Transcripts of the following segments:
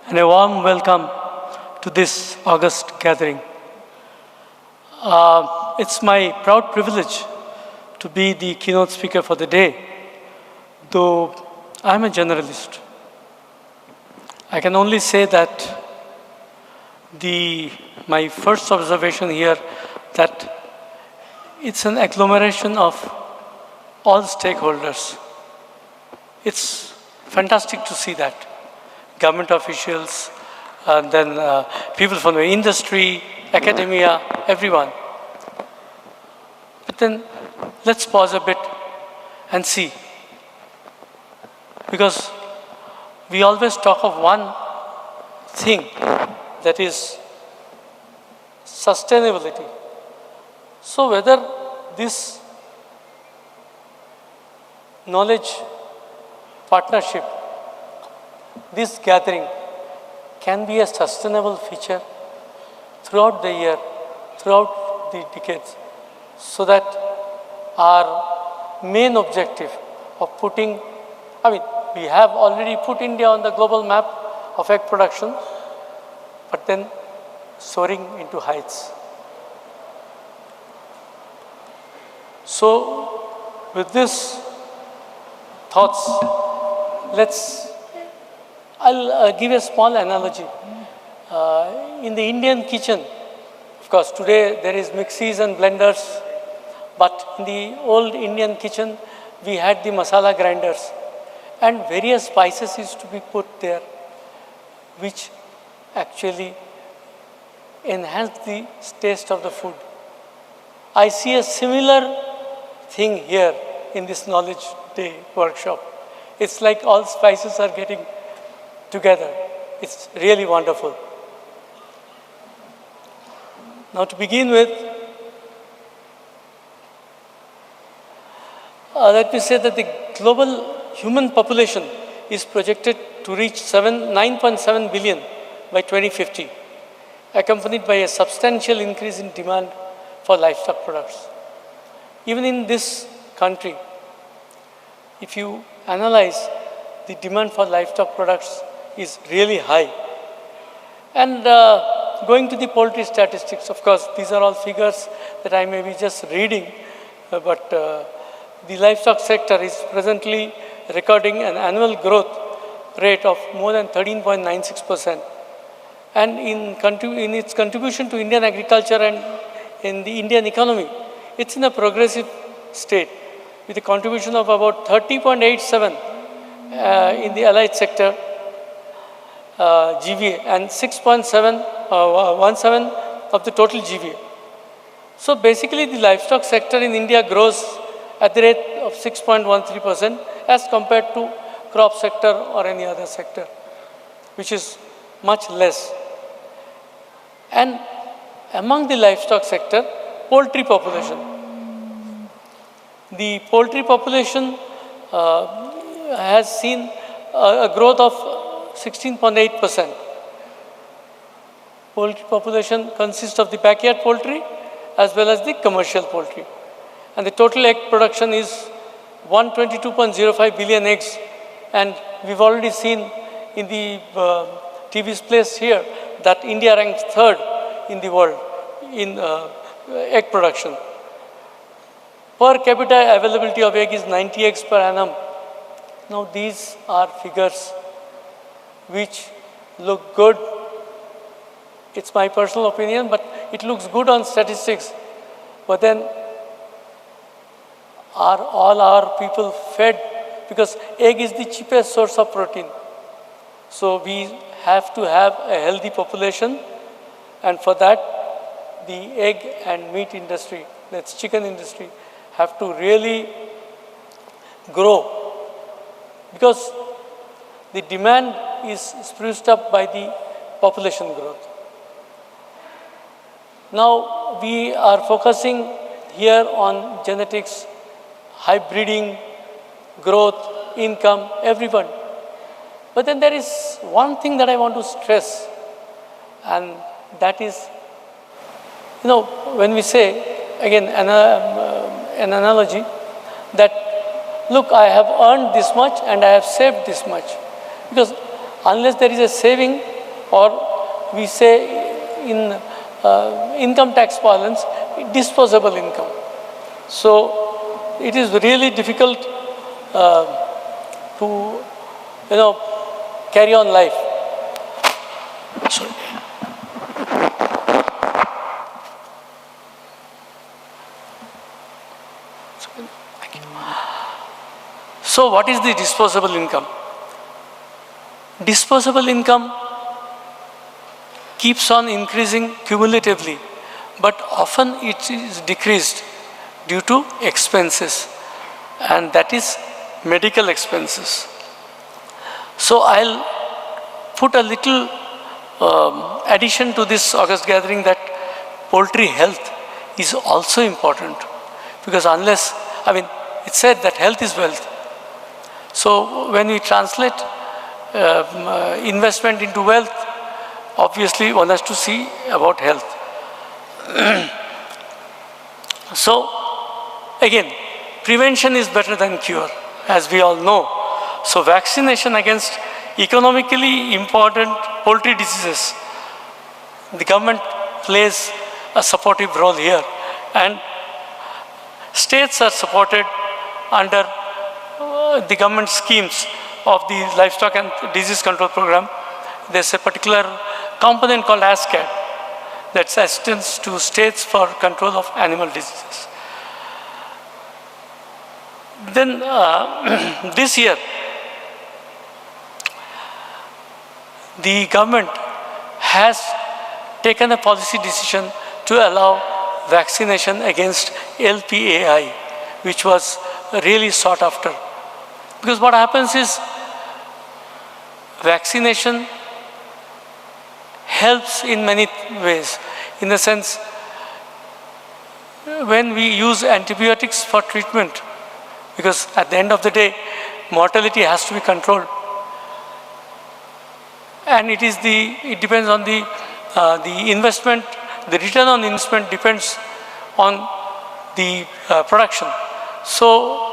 and a warm welcome to this August gathering. It's my proud privilege to be the keynote speaker for the day, though I'm a generalist. I can only say that my first observation here that it's an agglomeration of all stakeholders. It's fantastic to see that. Government officials, and then people from the industry, academia, everyone. But then let's pause a bit and see. Because we always talk of one thing, that is sustainability. So whether this knowledge partnership, this gathering can be a sustainable feature throughout the year, throughout the decades, so that our main objective of we have already put India on the global map of egg production, but then soaring into heights. So, with this thoughts, I'll give a small analogy. In the Indian kitchen, of course, today there is mixies and blenders, but in the old Indian kitchen, we had the masala grinders, and various spices used to be put there, which actually enhanced the taste of the food. I see a similar thing here in this Knowledge Day workshop. It's like all spices are getting together. It's really wonderful. Now to begin with, let me say that the global human population is projected to reach 9.7 billion by 2050, accompanied by a substantial increase in demand for livestock products. Even in this country, if you analyze, the demand for livestock products is really high. And going to the poultry statistics, of course, these are all figures that I may be just reading, but the livestock sector is presently recording an annual growth rate of more than 13.96%. And in its contribution to Indian agriculture and in the Indian economy, it's in a progressive state with a contribution of about 30.87 in the allied sector GVA and 6.17 of the total GVA. So basically the livestock sector in India grows at the rate of 6.13% as compared to crop sector or any other sector, which is much less. And among the livestock sector, poultry population. The poultry population has seen a growth of 16.8%. Poultry population consists of the backyard poultry as well as the commercial poultry. And the total egg production is 122.05 billion eggs. And we've already seen in the TV's place here that India ranks third in the world in egg production. Per capita availability of egg is 90 eggs per annum. Now these are figures which look good. It's my personal opinion, but it looks good on statistics. But then are all our people fed? Because egg is the cheapest source of protein. So we have to have a healthy population, and for that the egg and meat industry, that's chicken industry, have to really grow, because the demand is spruced up by the population growth. Now we are focusing here on genetics, hybriding, growth, income, everyone. But then there is one thing that I want to stress, and that is, when we say, again, an analogy, that look, I have earned this much and I have saved this much. Because unless there is a saving, or we say in income tax parlance, disposable income. So it is really difficult to, carry on life. Sorry. So what is the disposable income? Disposable income keeps on increasing cumulatively, but often it is decreased due to expenses, and that is medical expenses. So I'll put a little addition to this August gathering, that poultry health is also important, because unless, it's said that health is wealth. So when we translate investment into wealth, obviously one has to see about health. So again, prevention is better than cure, as we all know. So vaccination against economically important poultry diseases, the government plays a supportive role here, and states are supported under the government schemes of the livestock and disease control program. There's a particular component called ASCAD, that's assistance to states for control of animal diseases. Then this year, the government has taken a policy decision to allow vaccination against LPAI, which was really sought after. Because what happens is, vaccination helps in many ways. In the sense, when we use antibiotics for treatment, because at the end of the day, mortality has to be controlled. And it depends on the investment, the return on investment depends on the production. So,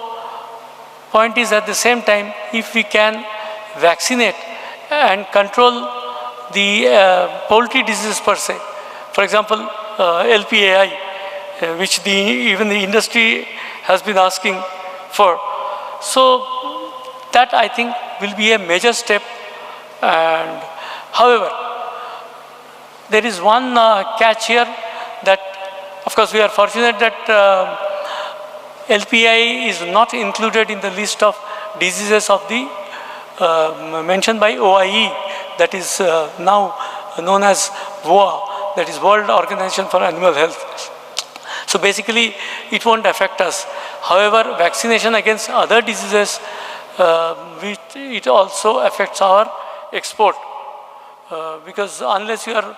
point is, at the same time, if we can vaccinate and control the poultry diseases per se, for example, LPAI, which even the industry has been asking for. So that, I think, will be a major step. And however, there is one catch here, that of course we are fortunate that LPI is not included in the list of diseases of the mentioned by OIE, that is now known as WOA, that is World Organization for Animal Health. So basically it won't affect us. However, vaccination against other diseases, it also affects our export, because unless you are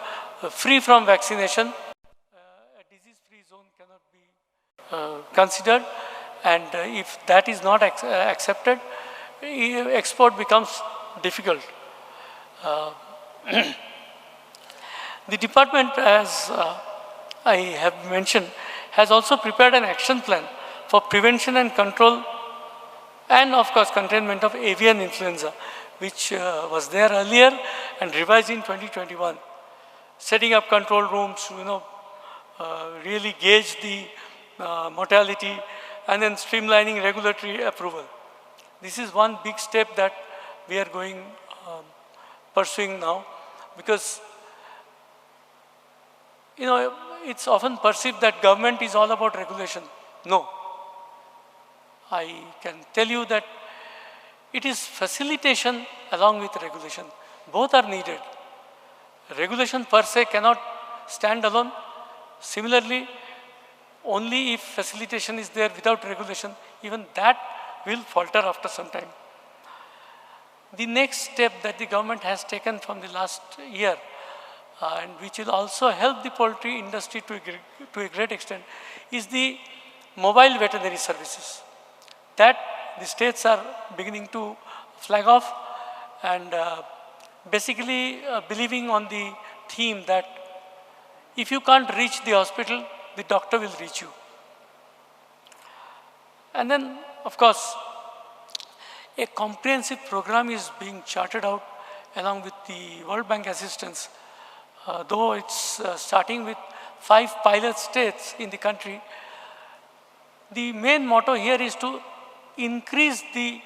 free from vaccination, a disease-free zone cannot be considered, and if that is not accepted, export becomes difficult. The department, as I have mentioned, has also prepared an action plan for prevention and control, and of course containment of avian influenza, which was there earlier and revised in 2021. Setting up control rooms to really gauge the mortality, and then streamlining regulatory approval. This is one big step that we are pursuing now, because it's often perceived that government is all about regulation. No. I can tell you that it is facilitation along with regulation. Both are needed. Regulation per se cannot stand alone. Similarly, only if facilitation is there without regulation, even that will falter after some time. The next step that the government has taken from the last year, and which will also help the poultry industry to a great extent, is the mobile veterinary services. That the states are beginning to flag off, and basically believing on the theme that if you can't reach the hospital, the doctor will reach you. And then, of course, a comprehensive program is being charted out along with the World Bank assistance, though it's starting with 5 pilot states in the country, the main motto here is to increase the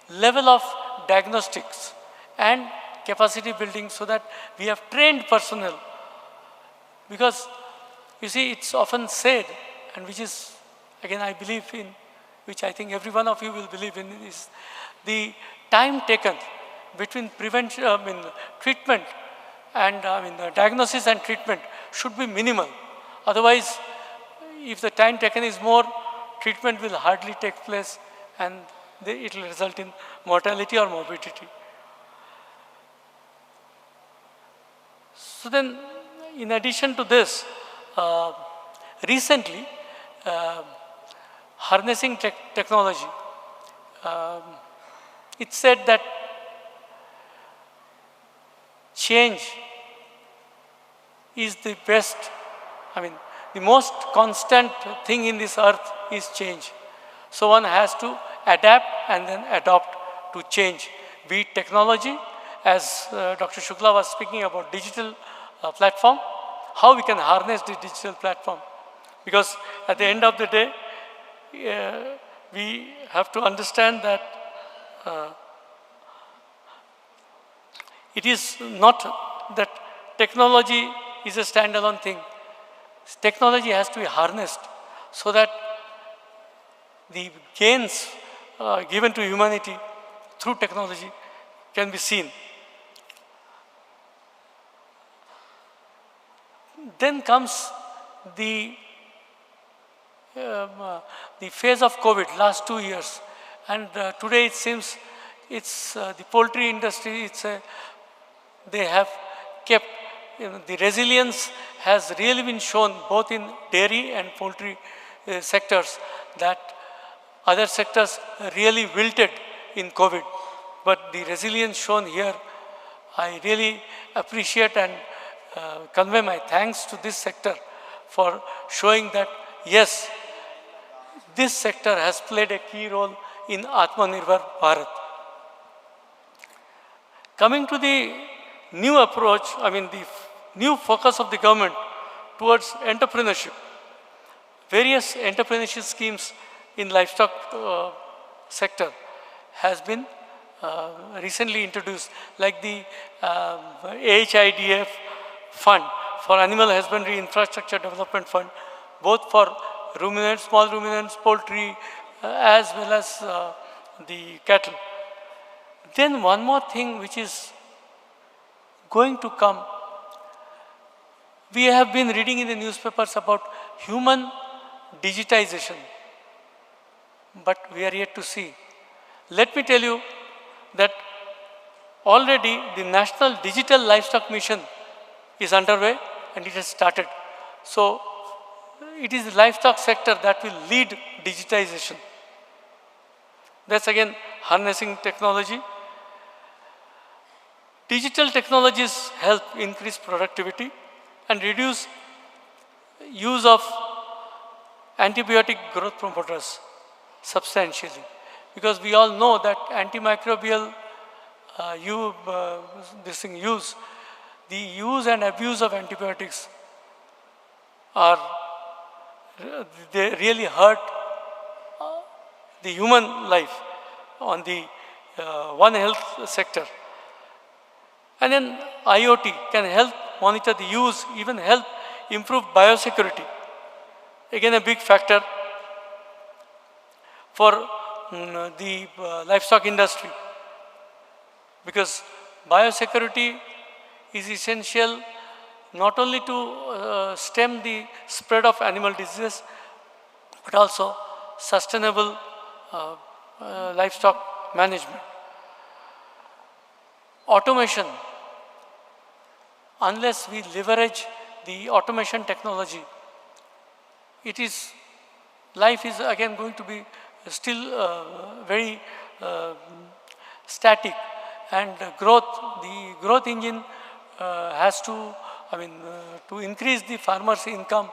level of diagnostics and capacity building so that we have trained personnel. Because you see, it's often said, and which is, again, I believe in, which I think every one of you will believe in, is the time taken between prevention, treatment and diagnosis and treatment should be minimal. Otherwise, if the time taken is more, treatment will hardly take place and it will result in mortality or morbidity. So then, in addition to this, recently, harnessing technology, it said that change is the best, the most constant thing in this earth is change. So one has to adapt and then adopt to change, be it technology, as Dr. Shukla was speaking about digital platform, how we can harness the digital platform. Because at the end of the day, we have to understand that it is not that technology is a standalone thing. Technology has to be harnessed so that the gains given to humanity through technology can be seen. Then comes the phase of COVID, last 2 years. And today it seems it's the poultry industry, they have kept, the resilience has really been shown both in dairy and poultry sectors, that other sectors really wilted in COVID. But the resilience shown here, I really appreciate and convey my thanks to this sector for showing that, yes, this sector has played a key role in Atmanirbhar Bharat. Coming to the new approach, the new focus of the government towards entrepreneurship, various entrepreneurship schemes in livestock sector has been recently introduced, like the AHIDF fund for Animal Husbandry Infrastructure Development Fund, both for ruminants, small ruminants, poultry, as well as the cattle. Then one more thing which is going to come, we have been reading in the newspapers about human digitization, but we are yet to see. Let me tell you that already the National Digital Livestock Mission is underway and it has started. So it is the livestock sector that will lead digitization. That's again harnessing technology. Digital technologies help increase productivity and reduce use of antibiotic growth promoters substantially. Because we all know that antimicrobial the use and abuse of antibiotics they really hurt the human life on the One Health sector. And then IoT can help monitor the use, even help improve biosecurity. Again, a big factor for the livestock industry, because biosecurity is essential not only to stem the spread of animal diseases, but also sustainable livestock management. Automation, unless we leverage the automation technology, life is again going to be still very static, and the growth engine has to, to increase the farmer's income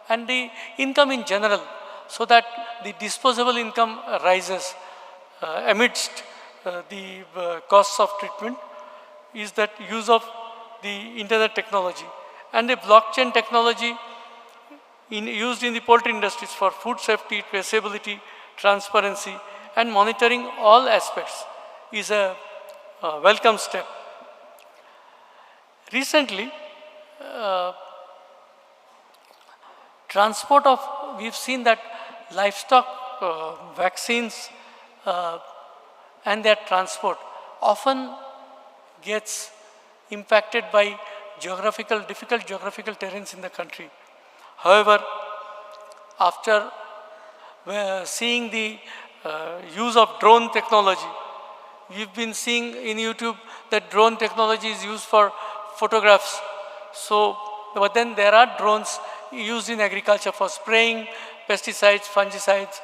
and the income in general, so that the disposable income rises amidst the costs of treatment. is that use of the internet technology and the blockchain technology used in the poultry industries for food safety, traceability, transparency, and monitoring all aspects is a welcome step. Recently, transport of, we've seen that livestock vaccines and their transport often gets impacted by difficult geographical terrains in the country. However, after seeing the use of drone technology, we've been seeing in YouTube that drone technology is used for photographs. So, but then there are drones used in agriculture for spraying pesticides, fungicides.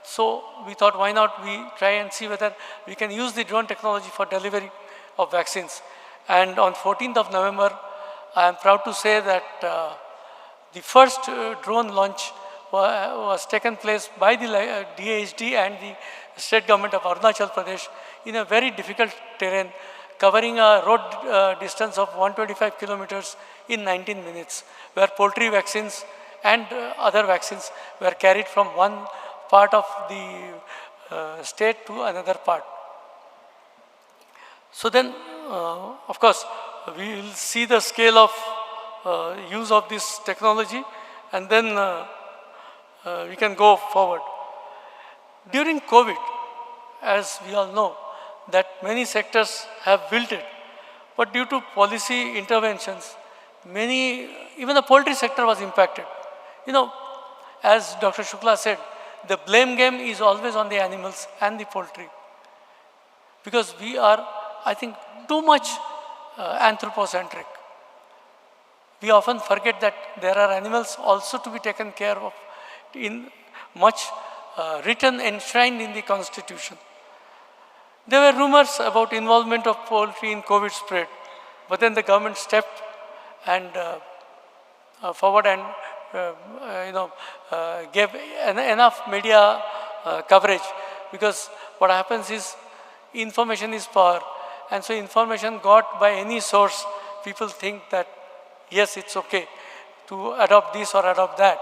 So we thought, why not we try and see whether we can use the drone technology for delivery of vaccines. And on 14th of November, I am proud to say that the first drone launch was taken place by the DHD and the state government of Arunachal Pradesh in a very difficult terrain, covering a road distance of 125 kilometers in 19 minutes, where poultry vaccines and other vaccines were carried from one part of the state to another part. So then, of course, we will see the scale of use of this technology, and then we can go forward. During COVID, as we all know, that many sectors have wilted, but due to policy interventions, even the poultry sector was impacted. You know, as Dr. Shukla said, the blame game is always on the animals and the poultry, because we are, I think, too much anthropocentric. We often forget that there are animals also to be taken care of, in much written, enshrined in the Constitution. There were rumors about involvement of poultry in COVID spread, but then the government stepped and forward and gave enough media coverage, because what happens is information is power, and so information got by any source, people think that yes, it's okay to adopt this or adopt that,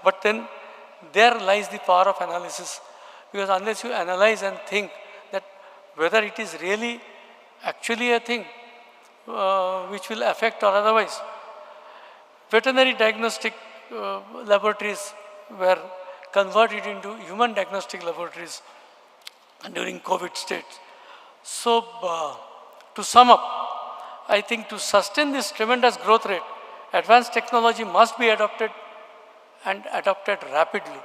but then there lies the power of analysis, because unless you analyze and think that whether it is really actually a thing which will affect or otherwise. Veterinary diagnostic laboratories were converted into human diagnostic laboratories during COVID states. So, to sum up, I think to sustain this tremendous growth rate, advanced technology must be adopted, and adopted rapidly,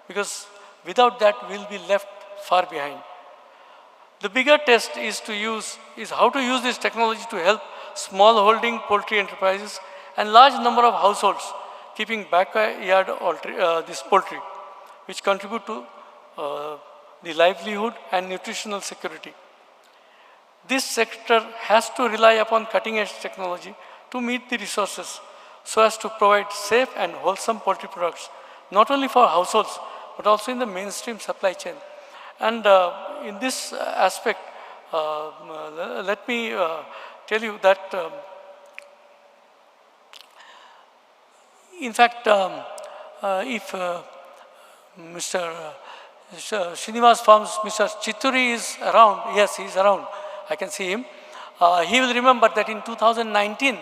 because without that we will be left far behind. The bigger test is how to use this technology to help small holding poultry enterprises and large number of households keeping backyard this poultry, which contribute to the livelihood and nutritional security. This sector has to rely upon cutting-edge technology to meet the resources, so as to provide safe and wholesome poultry products, not only for households, but also in the mainstream supply chain. And in this aspect, let me tell you that, in fact, if Mr. Srinivas Farms, Mr. Chitturi is around, yes, he is around, I can see him. He will remember that in 2019,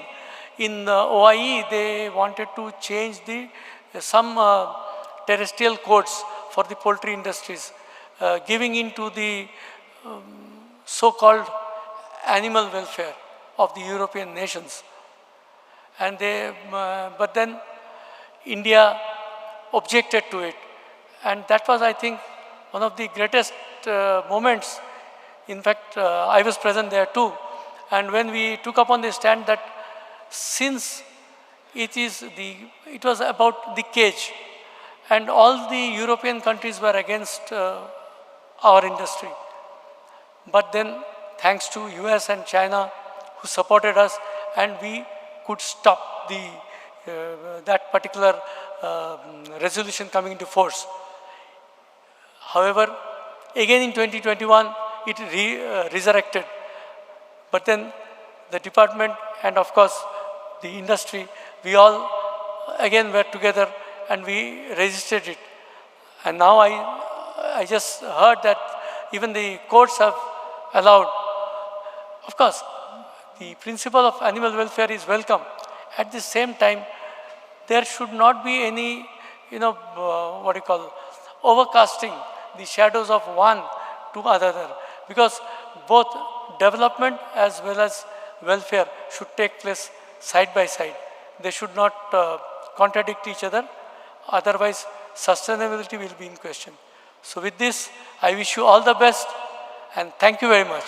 in OIE, they wanted to change some terrestrial codes for the poultry industries, giving into the so-called animal welfare of the European nations. And but then India objected to it. And that was, I think, one of the greatest moments. In fact, I was present there too. And when we took upon the stand that since it was about the cage, and all the European countries were against our industry. But then, thanks to US and China, who supported us, and we could stop that particular resolution coming into force. However, again in 2021, it resurrected. But then the department and of course the industry, we all again were together and we registered it. And now I just heard that even the courts have allowed. Of course, the principle of animal welfare is welcome. At the same time, there should not be any, what do you call, overcasting the shadows of one to other, because both development as well as welfare should take place side by side. They should not contradict each other, otherwise sustainability will be in question. So with this, I wish you all the best and thank you very much.